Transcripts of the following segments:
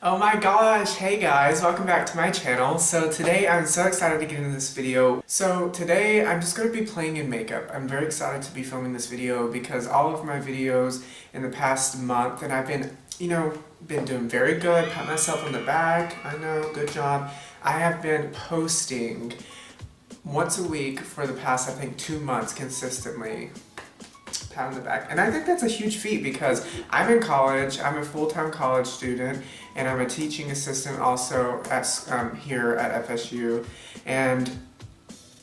Oh my gosh, hey guys, welcome back to my channel. So today I'm so excited to get into this video. So today I'm just going to be playing in makeup. I'm very excited to be filming this video because all of my videos in the past month, and I've been, been doing very good, pat myself on the back, I know, good job. I have been posting once a week for the past, I think, 2 months consistently. Pat on the back. And I think that's a huge feat because I'm in college, I'm a full-time college student, and I'm a teaching assistant also at, here at FSU. And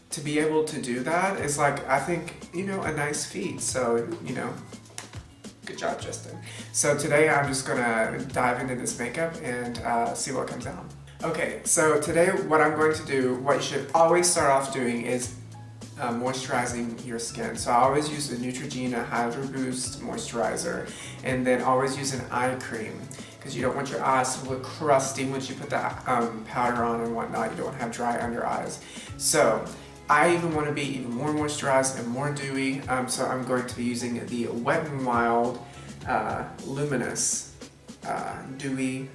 to be able to do that is like, I think, a nice feat. So, good job, Justin. So today I'm just gonna dive into this makeup and see what comes out. Okay, so today what I'm going to do, what you should always start off doing is moisturizing your skin. So I always use the Neutrogena Hydro Boost Moisturizer, and then always use an eye cream because you don't want your eyes to look crusty once you put that powder on and whatnot. You don't want to have dry under eyes. So I even want to be even more moisturized and more dewy, so I'm going to be using the Wet n Wild Luminous Dewy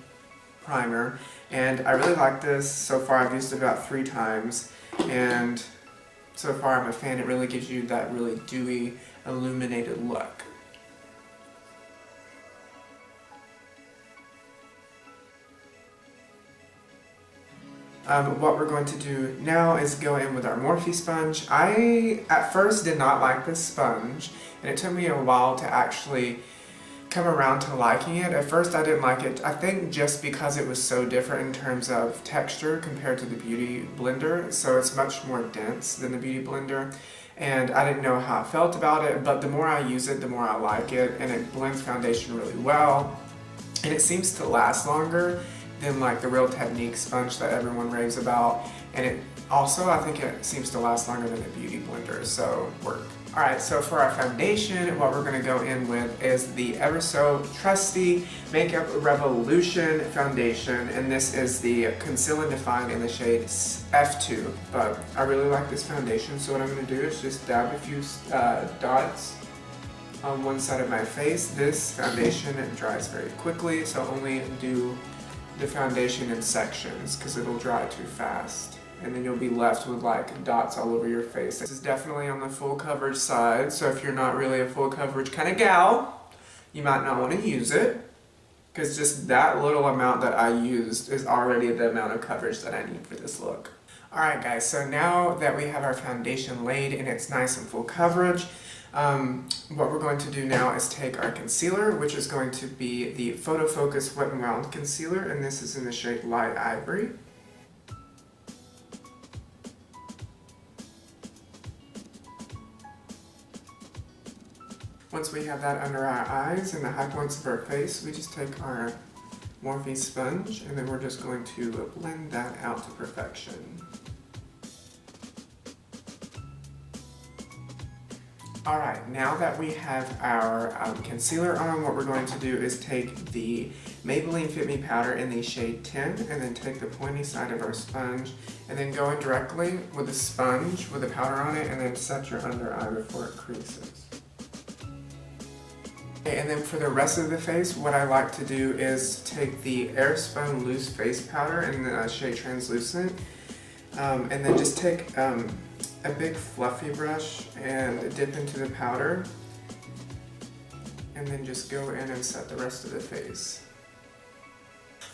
Primer, and I really like this. So far I've used it about 3 times, and so far I'm a fan. It really gives you that really dewy, illuminated look. What we're going to do now is go in with our Morphe sponge. I, at first, did not like this sponge, and it took me a while to actually come around to liking it. At first I didn't like it, I think just because it was so different in terms of texture compared to the Beauty Blender. So it's much more dense than the Beauty Blender, and I didn't know how I felt about it, but the more I use it, the more I like it, and it blends foundation really well, and it seems to last longer than like the Real Technique sponge that everyone raves about, and it also, I think it seems to last longer than the Beauty Blender, so work. Alright, so for our foundation, what we're going to go in with is the ever so trusty Makeup Revolution foundation, and this is the Conceal and Define in the shade F2. But I really like this foundation, so what I'm going to do is just dab a few dots on one side of my face. This foundation dries very quickly, so only do the foundation in sections because it'll dry too fast, and then you'll be left with like dots all over your face. This is definitely on the full coverage side, so if you're not really a full coverage kind of gal, you might not want to use it, because just that little amount that I used is already the amount of coverage that I need for this look. Alright guys, so now that we have our foundation laid and it's nice and full coverage, what we're going to do now is take our concealer, which is going to be the Photo Focus Wet n Wild Concealer, and this is in the shade Light Ivory. Once we have that under our eyes and the high points of our face, we just take our Morphe sponge and then we're just going to blend that out to perfection. Alright, now that we have our concealer on, what we're going to do is take the Maybelline Fit Me powder in the shade 10 and then take the pointy side of our sponge and then go in directly with the sponge with the powder on it and then set your under eye before it creases. And then for the rest of the face, what I like to do is take the Airspun Loose Face Powder in the shade Translucent, and then just take a big fluffy brush and dip into the powder, and then just go in and set the rest of the face.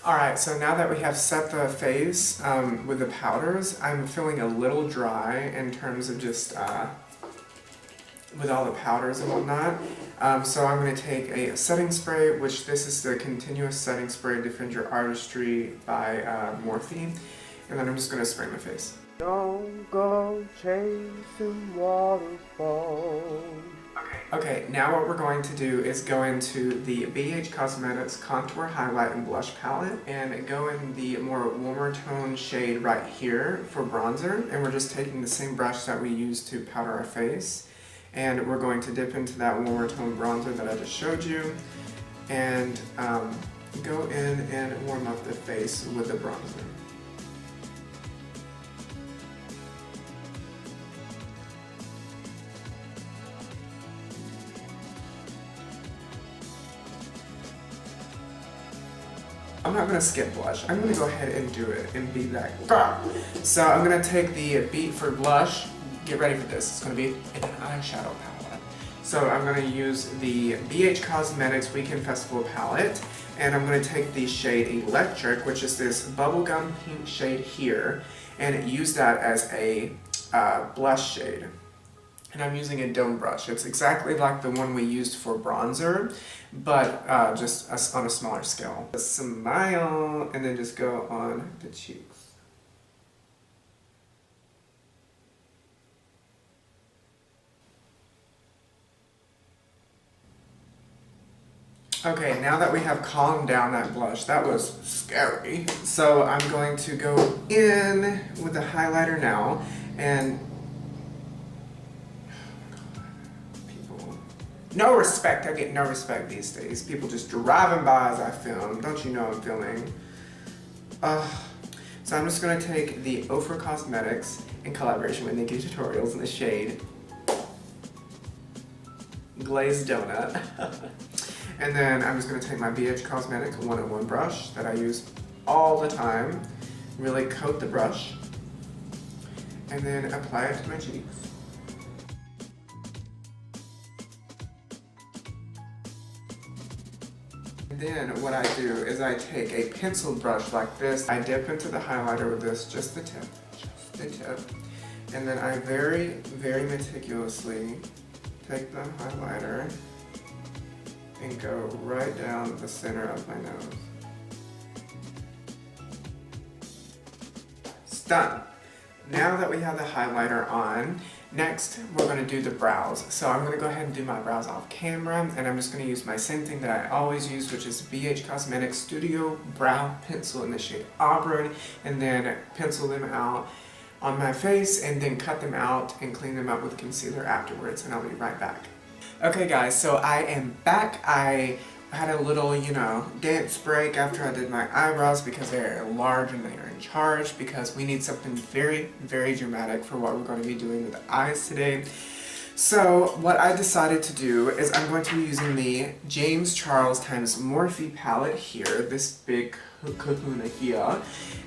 Alright, so now that we have set the face with the powders, I'm feeling a little dry in terms of just with all the powders and whatnot. So I'm going to take a setting spray, which this is the Continuous Setting Spray Defend Your Artistry by Morphe, and then I'm just going to spray my face. Don't go chasing waterfalls. Okay, now what we're going to do is go into the BH Cosmetics Contour Highlight and Blush Palette and go in the more warmer tone shade right here for bronzer, and we're just taking the same brush that we used to powder our face. And we're going to dip into that warmer tone bronzer that I just showed you and go in and warm up the face with the bronzer. I'm not going gonna skip blush. I'm gonna go ahead and do it and be that girl. So I'm gonna take the Beat for blush. Get ready for this. It's gonna be an eyeshadow palette. So I'm gonna use the BH Cosmetics Weekend Festival palette, and I'm gonna take the shade Electric, which is this bubblegum pink shade here, and use that as a blush shade. And I'm using a dome brush. It's exactly like the one we used for bronzer, but just on a smaller scale. Smile, and then just go on the cheeks. Okay, now that we have calmed down that blush, that was scary. So I'm going to go in with the highlighter now, and no respect. I get no respect these days. People just driving by as I film. Don't you know I'm filming? So I'm just going to take the Ofra Cosmetics in collaboration with Nikki Tutorials in the shade Glazed Donut. And then I'm just going to take my BH Cosmetics 101 brush that I use all the time, really coat the brush, and then apply it to my cheeks. Then what I do is I take a pencil brush like this, I dip into the highlighter with this, just the tip, and then I very, very meticulously take the highlighter and go right down the center of my nose. It's done. Now that we have the highlighter on, next we're going to do the brows. So I'm going to go ahead and do my brows off camera, and I'm just going to use my same thing that I always use, which is BH Cosmetics Studio Brow Pencil in the shade Auburn, and then pencil them out on my face and then cut them out and clean them up with concealer afterwards, and I'll be right back. Okay guys, so I am back. I had a little, dance break after I did my eyebrows because they're large and they are in charge, because we need something very, very dramatic for what we're going to be doing with the eyes today. So what I decided to do is I'm going to be using the James Charles times Morphe palette here, this big kahuna here,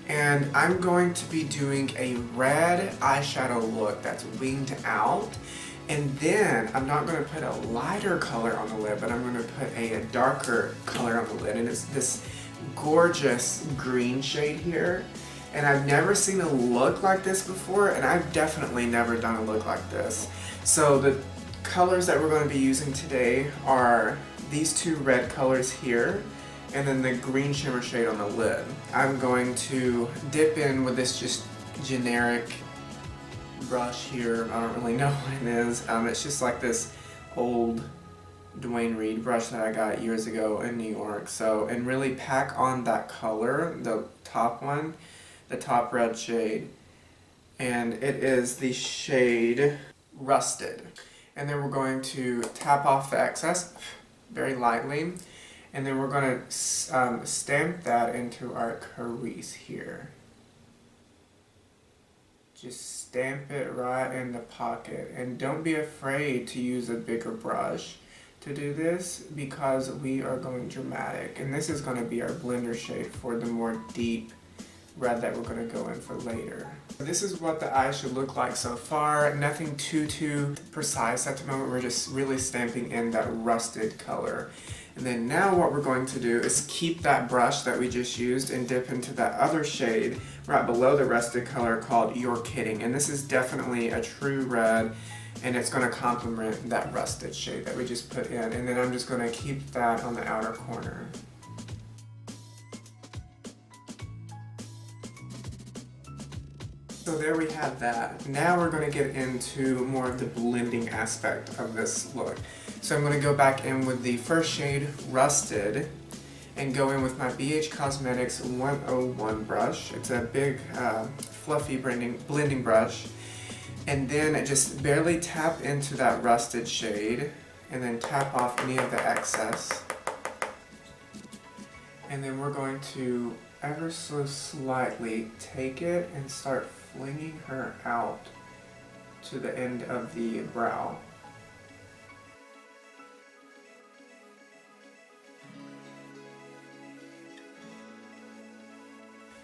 and I'm going to be doing a red eyeshadow look that's winged out. And then I'm not going to put a lighter color on the lid, but I'm going to put a darker color on the lid. And it's this gorgeous green shade here. And I've never seen a look like this before, and I've definitely never done a look like this. So the colors that we're going to be using today are these two red colors here, and then the green shimmer shade on the lid. I'm going to dip in with this just generic brush here. I don't really know what it is. It's just like this old Dwayne Reed brush that I got years ago in New York. So, and really pack on that color, the top one, the top red shade, and it is the shade Rusted. And then we're going to tap off the excess very lightly, and then we're going to stamp that into our crease here. Just stamp it right in the pocket, and don't be afraid to use a bigger brush to do this, because we are going dramatic, and this is going to be our blender shade for the more deep red that we're going to go in for later. This is what the eye should look like so far. Nothing too precise at the moment. We're just really stamping in that rusted color. And then now what we're going to do is keep that brush that we just used and dip into that other shade right below the rusted color called You're Kidding. And this is definitely a true red, and it's going to complement that rusted shade that we just put in. And then I'm just going to keep that on the outer corner. So there we have that. Now we're going to get into more of the blending aspect of this look. So I'm going to go back in with the first shade, Rusted, and go in with my BH Cosmetics 101 brush. It's a big, fluffy blending brush. And then just barely tap into that Rusted shade, and then tap off any of the excess. And then we're going to ever so slightly take it and start flinging her out to the end of the brow.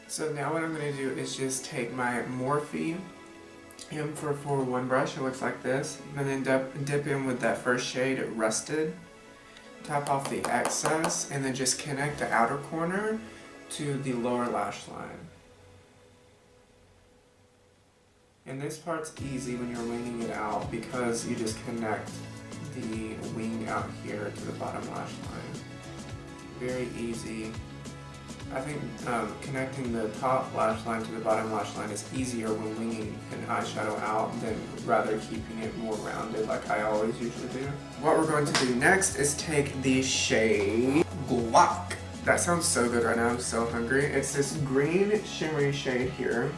So now what I'm going to do is just take my Morphe M441 brush. It looks like this. I'm going to dip in with that first shade, Rusted. Tap off the excess and then just connect the outer corner to the lower lash line. And this part's easy when you're winging it out because you just connect the wing out here to the bottom lash line. Very easy. I think connecting the top lash line to the bottom lash line is easier when winging an eyeshadow out than rather keeping it more rounded like I always usually do. What we're going to do next is take the shade Guac. That sounds so good right now, I'm so hungry. It's this green shimmery shade here,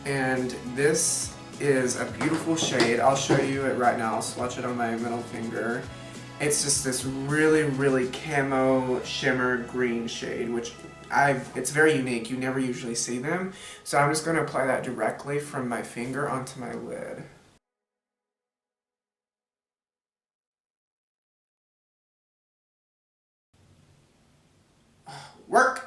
and this is a beautiful shade. I'll show you it right now. I'll swatch it on my middle finger. It's just this really, really camo shimmer green shade, which it's very unique. You never usually see them. So I'm just going to apply that directly from my finger onto my lid. Work!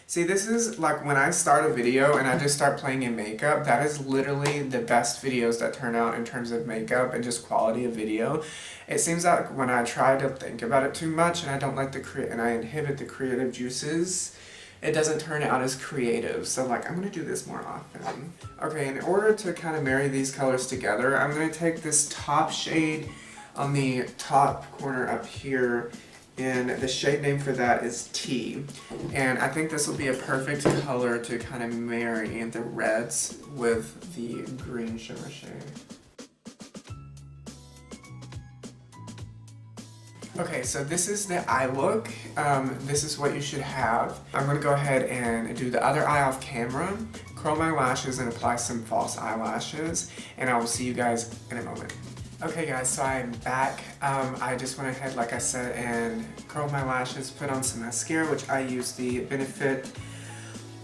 See, this is like when I start a video and I just start playing in makeup, that is literally the best videos that turn out in terms of makeup and just quality of video. It seems like when I try to think about it too much and I don't like and I inhibit the creative juices, it doesn't turn out as creative. So like, I'm gonna do this more often. Okay, in order to kind of marry these colors together, I'm gonna take this top shade on the top corner up here, and the shade name for that is T. And I think this will be a perfect color to kind of marry the reds with the green shimmer shade. Okay, so this is the eye look. This is what you should have. I'm going to go ahead and do the other eye off camera, curl my lashes, and apply some false eyelashes, and I will see you guys in a moment. Okay guys, so I'm back. I just went ahead, like I said, and curled my lashes, put on some mascara, which I use the Benefit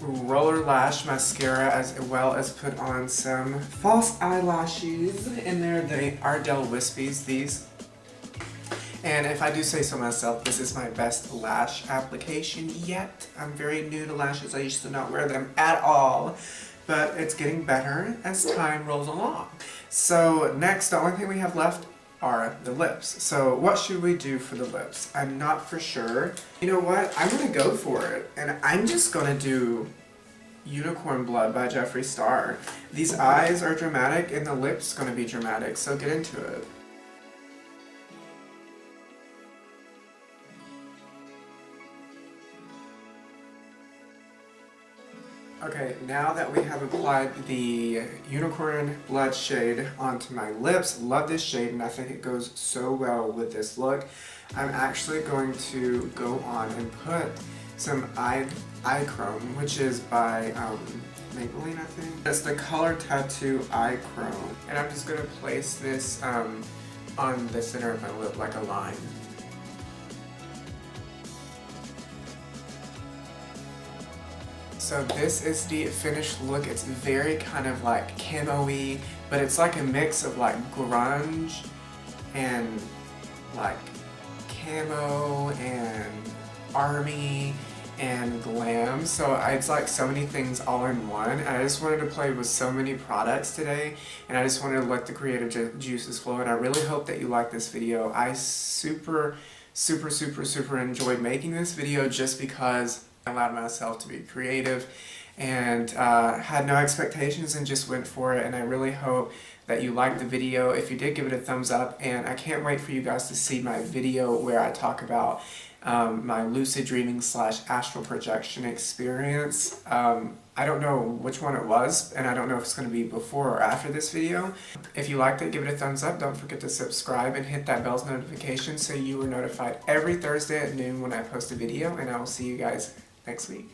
Roller Lash Mascara, as well as put on some false eyelashes, and they're the Ardell Wispies, these. And if I do say so myself, this is my best lash application yet. I'm very new to lashes. I used to not wear them at all, but it's getting better as time rolls along. So next, the only thing we have left are the lips. So what should we do for the lips? I'm not for sure. You know what? I'm gonna go for it, and I'm just gonna do Unicorn Blood by Jeffree Star. These eyes are dramatic, and the lips gonna be dramatic, so get into it. Okay, now that we have applied the Unicorn Blood shade onto my lips, love this shade and I think it goes so well with this look, I'm actually going to go on and put some eye chrome, which is by Maybelline, I think. It's the Color Tattoo Eye Chrome. And I'm just going to place this on the center of my lip like a line. So this is the finished look. It's very kind of like camo-y, but it's like a mix of like grunge and like camo and army and glam. So it's like so many things all in one, and I just wanted to play with so many products today, and I just wanted to let the creative juices flow, and I really hope that you like this video. I super enjoyed making this video just because I allowed myself to be creative and had no expectations and just went for it, and I really hope that you liked the video. If you did, give it a thumbs up, and I can't wait for you guys to see my video where I talk about my lucid dreaming / astral projection experience. I don't know which one it was, and I don't know if it's going to be before or after this video. If you liked it, give it a thumbs up. Don't forget to subscribe and hit that bell's notification so you are notified every Thursday at noon when I post a video, and I will see you guys next week.